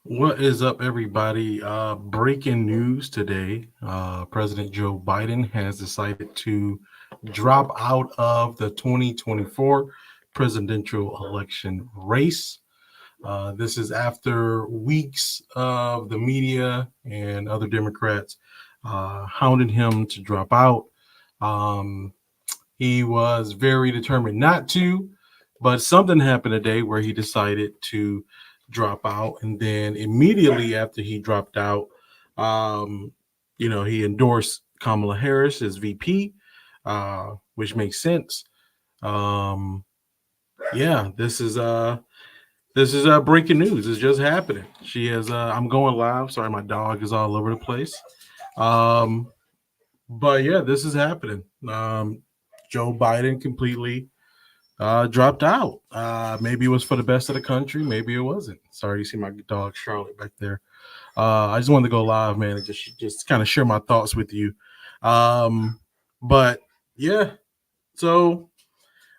What is up, everybody? Breaking news today. President Joe Biden has decided to drop out of the 2024 presidential election race. This is after weeks of the media and other Democrats hounding him to drop out. Um, he was very determined not to, but something happened today where he decided to drop out. And then immediately after he dropped out, um, he endorsed Kamala Harris as VP, which makes sense. Um, yeah, this is breaking news. It's just happening. She has. I'm going live. Sorry, my dog is all over the place. Um, but yeah, this is happening. Joe Biden completely dropped out. Maybe it was for the best of the country. Maybe it wasn't. Sorry, you see my dog Charlotte back there. I just wanted to go live, man, and just kind of share my thoughts with you. Um, but yeah, so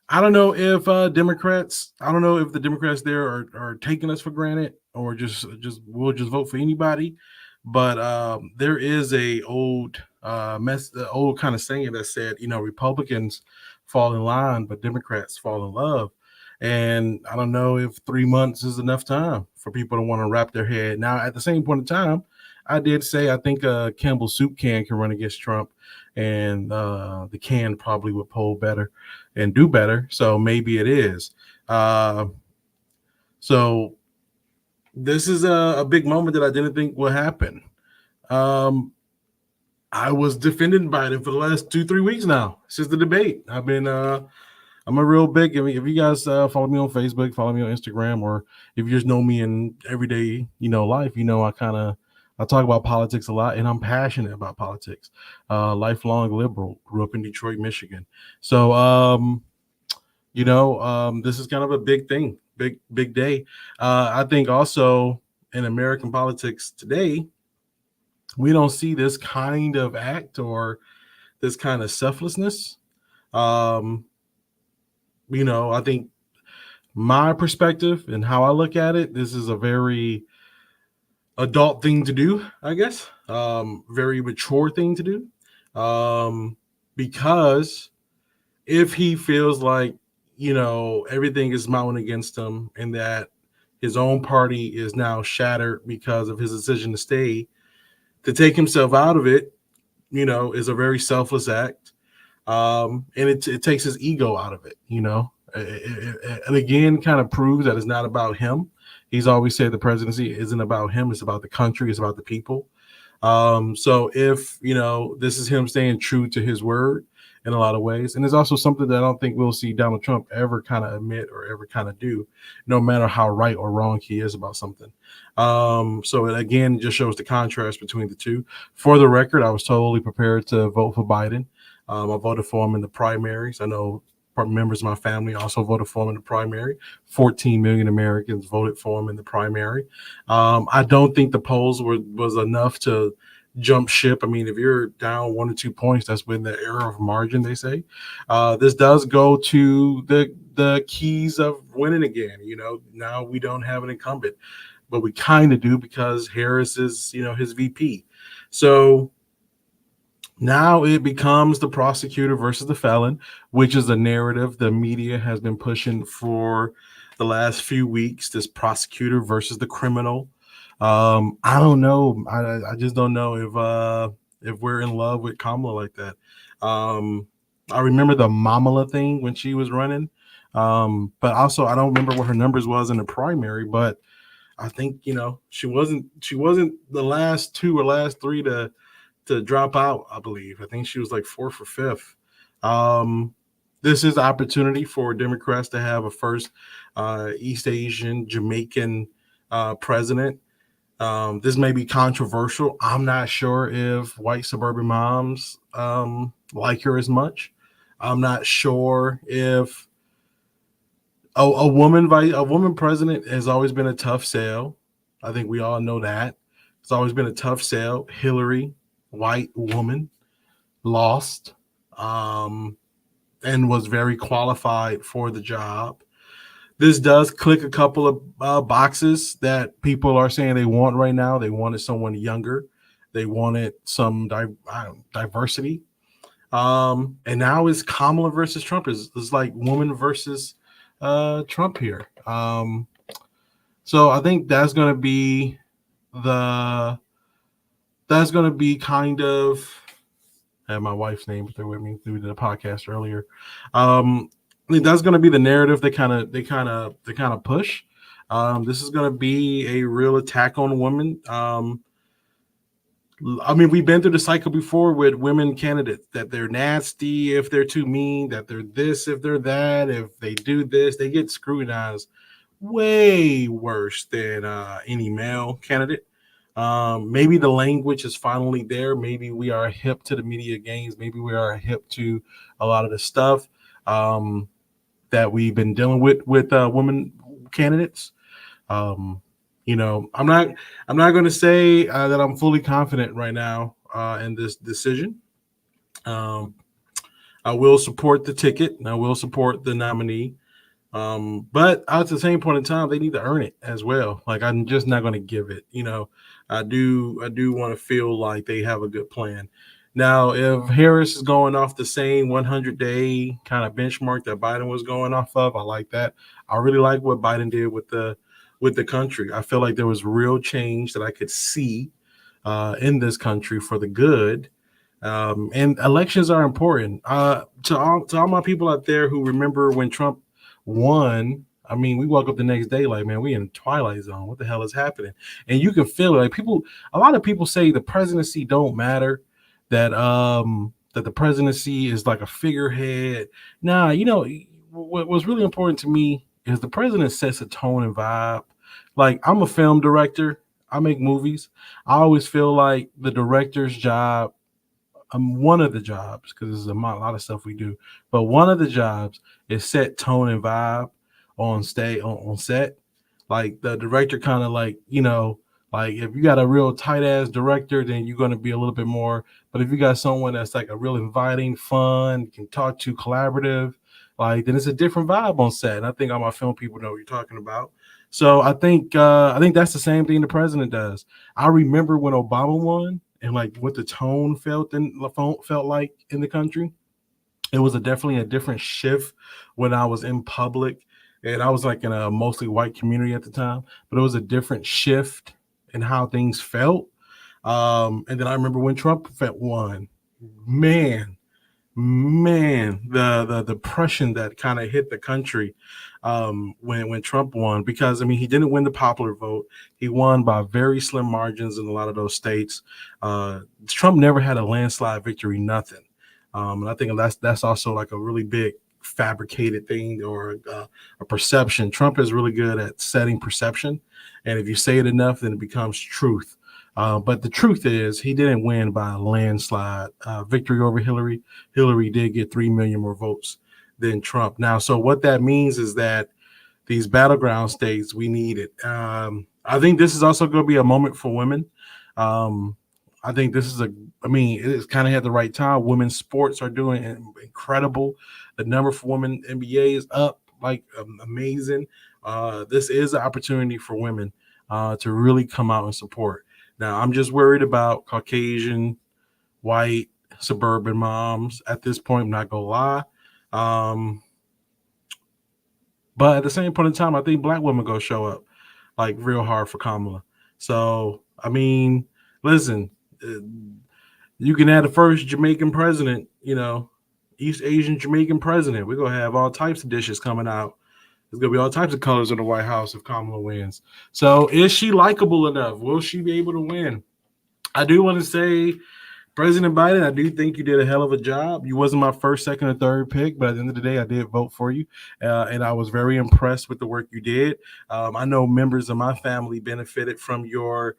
I don't know if Democrats. I don't know if the Democrats there are taking us for granted or just we'll just vote for anybody. But there is a old kind of saying that said, Republicans fall in line, but Democrats fall in love. And I don't know if 3 months is enough time for people to want to wrap their head. Now, at the same point in time, I did say I think Campbell soup can run against Trump, and the can probably would poll better and do better. So maybe it is. Uh, so this is a big moment that I didn't think would happen. Um, I was defending Biden for the last 2-3 weeks now since the debate. I'm a real big. If you guys follow me on Facebook, follow me on Instagram, or if you just know me in everyday, life, I talk about politics a lot, and I'm passionate about politics. Lifelong liberal, grew up in Detroit, Michigan. So, this is kind of a big thing, big day. I think also in American politics today, we don't see this kind of act or this kind of selflessness. Um, I think my perspective and how I look at it, this is a very adult thing to do, I guess. Very mature thing to do. Because if he feels like, everything is mounting against him and that his own party is now shattered because of his decision to stay, to take himself out of it, is a very selfless act. And it takes his ego out of it. And again, kind of proves that it's not about him. He's always said the presidency isn't about him; it's about the country, it's about the people. So if this is him staying true to his word in a lot of ways, and it's also something that I don't think we'll see Donald Trump ever kind of admit or ever kind of do, no matter how right or wrong he is about something. So it again just shows the contrast between the two. For the record, I was totally prepared to vote for Biden. I voted for him in the primaries. I know members of my family also voted for him in the primary. 14 million Americans voted for him in the primary. I don't think the polls was enough to jump ship. I mean, if you're down 1 or 2 points, that's within the error of margin, they say. This does go to the keys of winning again. Now we don't have an incumbent, but we kind of do because Harris is, his VP. So now it becomes the prosecutor versus the felon, which is a narrative the media has been pushing for the last few weeks. This prosecutor versus the criminal. I don't know. I just don't know if we're in love with Kamala like that. I remember the Mamala thing when she was running, but also I don't remember what her numbers was in the primary. But I think she wasn't the last two or last three to drop out, I believe. I think she was like fourth or fifth. Um, this is opportunity for Democrats to have a first East Asian Jamaican president. This may be controversial. I'm not sure if white suburban moms like her as much. I'm not sure if a woman president has always been a tough sell. I think we all know that. It's always been a tough sell. Hillary, white woman, lost, um, and was very qualified for the job. This does click a couple of boxes that people are saying they want right now. They wanted someone younger. They wanted some diversity. And now it's Kamala versus Trump. It's like woman versus Trump here. So I think the that's gonna be kind of, I have my wife's name there with me. We did a podcast earlier. I think that's gonna be the narrative they kind of push. This is gonna be a real attack on women. I mean, we've been through the cycle before with women candidates that they're nasty if they're too mean, that they're this if they're that, if they do this, they get scrutinized way worse than any male candidate. Maybe the language is finally there. Maybe we are hip to the media games. Maybe we are hip to a lot of the stuff that we've been dealing with women candidates. Um, I'm not going to say that I'm fully confident right now in this decision. Um, I will support the ticket and I will support the nominee. But at the same point in time, they need to earn it as well. Like, I'm just not going to give it. I do want to feel like they have a good plan. Now, if Harris is going off the same 100-day kind of benchmark that Biden was going off of, I like that. I really like what Biden did with the country. I feel like there was real change that I could see in this country for the good. And elections are important. To all my people out there who remember when Trump won, I mean, we woke up the next day like, man, we in the twilight zone. What the hell is happening? And you can feel it. Like, a lot of people say the presidency don't matter. That the presidency is like a figurehead. Nah, what's really important to me is the president sets a tone and vibe. Like, I'm a film director. I make movies. I always feel like the director's job, one of the jobs, because there's a lot of stuff we do, but one of the jobs is set tone and vibe on set. Like, the director kind of like, like if you got a real tight ass director, then you're going to be a little bit more. But if you got someone that's like a real inviting, fun, can talk to, collaborative, like, then it's a different vibe on set. And I think all my film people know what you're talking about. So I think that's the same thing the president does. I remember when Obama won and like what the tone felt like in the country. It was definitely a different shift when I was in public, and I was like in a mostly white community at the time. But it was a different shift in how things felt. And then I remember when Trump won. Man, the depression that kind of hit the country when Trump won, because I mean, he didn't win the popular vote. He won by very slim margins in a lot of those states. Trump never had a landslide victory, nothing. And I think that's also like a really big fabricated thing, or a perception. Trump is really good at setting perception, and if you say it enough, then it becomes truth. But the truth is, he didn't win by a landslide victory over Hillary. Hillary did get 3 million more votes than Trump. Now, so what that means is that these battleground states, we need it. I think this is also going to be a moment for women. I think this is it's kind of at the right time. Women's sports are doing incredible. The number for women NBA is up like amazing. This is an opportunity for women to really come out and support. Now, I'm just worried about Caucasian, white, suburban moms at this point. I'm not gonna lie. But at the same point in time, I think black women go show up like real hard for Kamala. So, I mean, listen, you can have the first Jamaican president, East Asian Jamaican president. We're gonna have all types of dishes coming out. There's gonna be all types of colors in the White House if Kamala wins. So, is she likable enough? Will she be able to win? I do want to say, President Biden, I do think you did a hell of a job. You wasn't my first, second, or third pick, but at the end of the day, I did vote for you, and I was very impressed with the work you did. I know members of my family benefited from your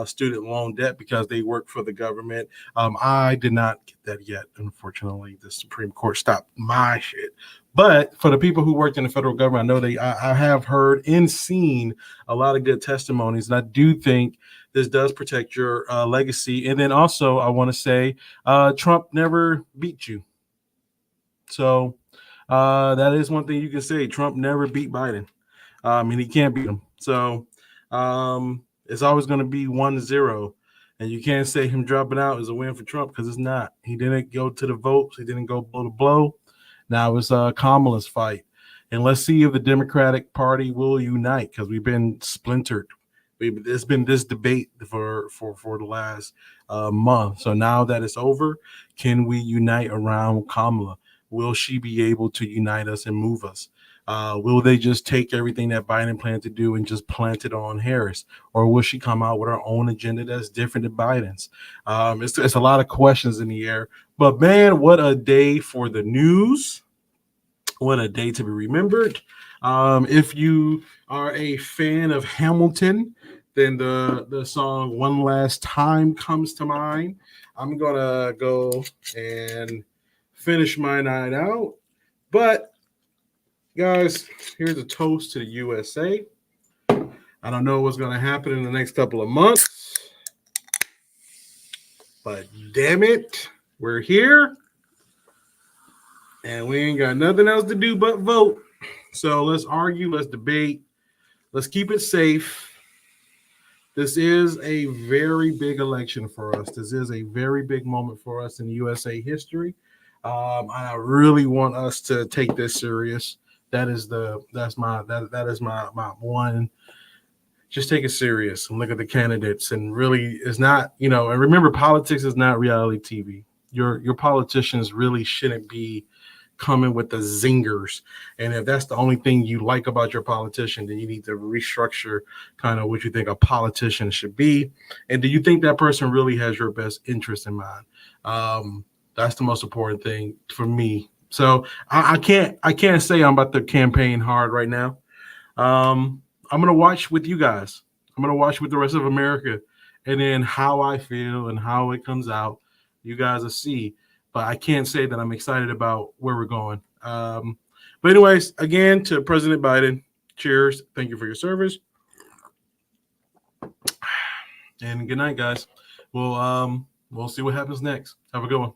student loan debt because they work for the government. I did not get that yet, unfortunately. The Supreme Court stopped my shit. But for the people who worked in the federal government, I know I have heard and seen a lot of good testimonies, and I do think this does protect your legacy. And then also, I want to say Trump never beat you. So that is one thing you can say. Trump never beat Biden. And he can't beat him. So it's always going to be 1-0. And you can't say him dropping out is a win for Trump because it's not. He didn't go to the votes. He didn't go blow to blow. Now it's Kamala's fight. And let's see if the Democratic Party will unite because we've been splintered. It's been this debate for the last month. So now that it's over, can we unite around Kamala? Will she be able to unite us and move us? Will they just take everything that Biden planned to do and just plant it on Harris? Or will she come out with her own agenda that's different than Biden's? It's a lot of questions in the air. But man, what a day for the news. What a day to be remembered. If you are a fan of Hamilton, then the song One Last Time comes to mind. I'm going to go and finish my night out. But, guys, here's a toast to the USA. I don't know what's going to happen in the next couple of months. But damn it, we're here. And we ain't got nothing else to do but vote. So let's argue, let's debate, let's keep it safe. This is a very big election for us. This is a very big moment for us in USA history. I really want us to take this serious. That is my one. Just take it serious and look at the candidates and really it's not, and remember politics is not reality TV. Your politicians really shouldn't be coming with the zingers. And if that's the only thing you like about your politician, then you need to restructure kind of what you think a politician should be. And do you think that person really has your best interest in mind? That's the most important thing for me. So I can't say I'm about to campaign hard right now. I'm gonna watch with you guys. I'm gonna watch with the rest of America, and then how I feel and how it comes out, you guys will see. But I can't say that I'm excited about where we're going. But anyways, again to President Biden, cheers. Thank you for your service, and good night, guys. We'll see what happens next. Have a good one.